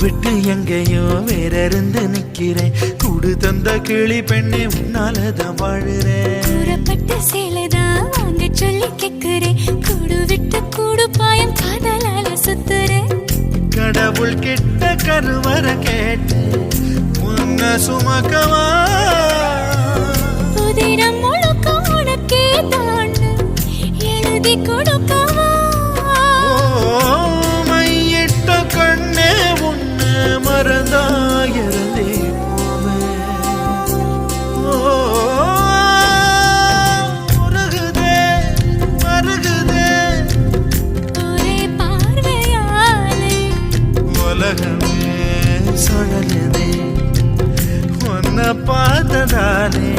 விட்டு எங்கேயோ வேற இருந்து நிக்கிறேன். கூடு தந்த கிளி பெண்ணே உன்னாலதான் வாழுறேன். கூறப்பட்ட சேலைதான் வாங்க சொல்லி கேக்குறேன். கூடு விட்டு கூடு பாயம் காதலால சுத்துறேன். கடவுள் கிட்ட கருவற கேட்டு உன்ன சுமக்கவா. புதினம் முழுக்க உனக்கே தான் எழுதி கொடுக்கவா. மையிட்ட கண்ணே உன்ன மறந்தாயிருந்தே மருகுதே ஒரே பார்வையாலே உலகமே சுழலுதே உன்னை பார்த்ததாலே.